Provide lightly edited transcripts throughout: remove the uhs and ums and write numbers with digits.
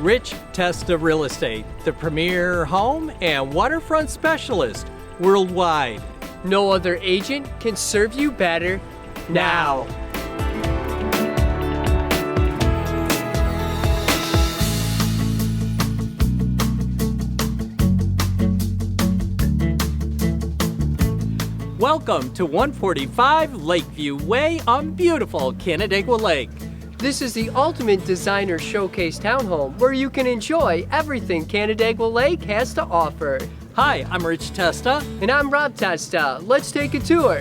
Rich Testa Real Estate, the premier home and waterfront specialist worldwide. No other agent can serve you better now. Welcome to 145 Lakeview Way on beautiful Canandaigua Lake. This is the ultimate designer showcase townhome where you can enjoy everything Canandaigua Lake has to offer. Hi, I'm Rich Testa. And I'm Rob Testa. Let's take a tour.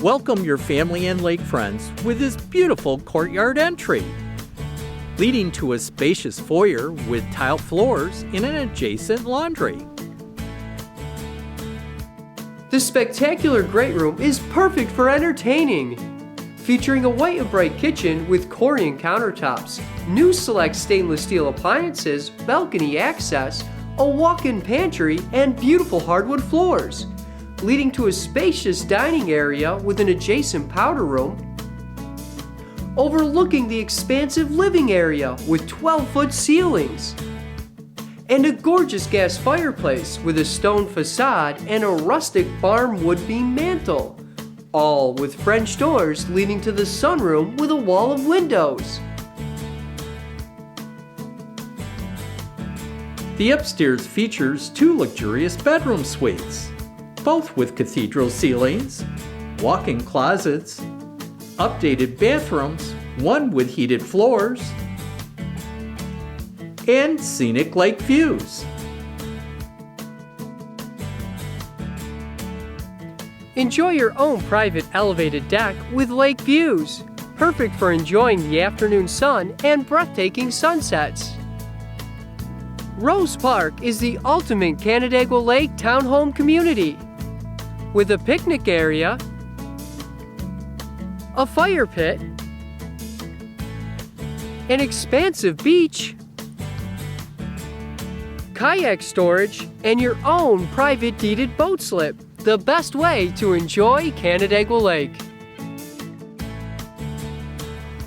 Welcome your family and lake friends with this beautiful courtyard entry, leading to a spacious foyer with tile floors and an adjacent laundry. This spectacular great room is perfect for entertaining. Featuring a white and bright kitchen with Corian countertops, new select stainless steel appliances, balcony access, a walk-in pantry, and beautiful hardwood floors, leading to a spacious dining area with an adjacent powder room, overlooking the expansive living area with 12-foot ceilings, and a gorgeous gas fireplace with a stone facade and a rustic barn wood beam mantel, all with French doors leading to the sunroom with a wall of windows. The upstairs features two luxurious bedroom suites, both with cathedral ceilings, walk-in closets, updated bathrooms, one with heated floors, and scenic lake views. Enjoy your own private elevated deck with lake views, perfect for enjoying the afternoon sun and breathtaking sunsets. Rose Park is the ultimate Canandaigua Lake townhome community with a picnic area, a fire pit, an expansive beach, kayak storage, and your own private deeded boat slip. The best way to enjoy Canandaigua Lake.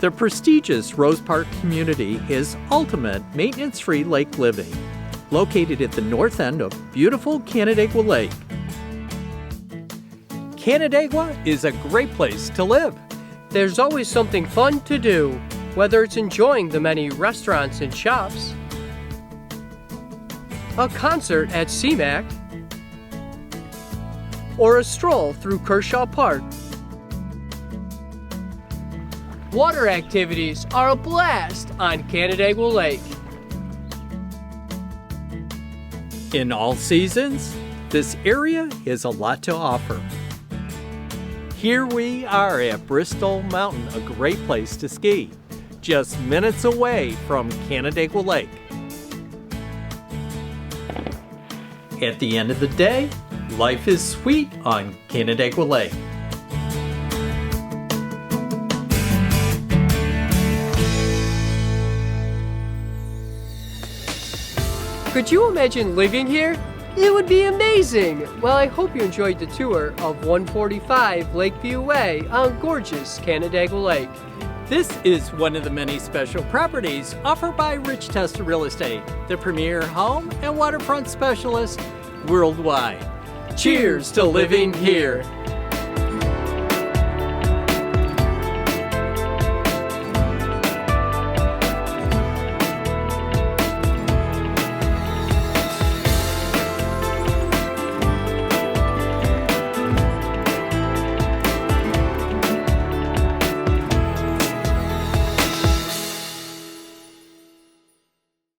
The prestigious Rose Park community is ultimate maintenance-free lake living, located at the north end of beautiful Canandaigua Lake. Canandaigua is a great place to live. There's always something fun to do, whether it's enjoying the many restaurants and shops, a concert at CMAC, or a stroll through Kershaw Park. Water activities are a blast on Canandaigua Lake. In all seasons, this area has a lot to offer. Here we are at Bristol Mountain, a great place to ski, just minutes away from Canandaigua Lake. At the end of the day, life is sweet on Canandaigua Lake. Could you imagine living here? It would be amazing! Well, I hope you enjoyed the tour of 145 Lakeview Way on gorgeous Canandaigua Lake. This is one of the many special properties offered by Rich Testa Real Estate, the premier home and waterfront specialist worldwide. Cheers to living here!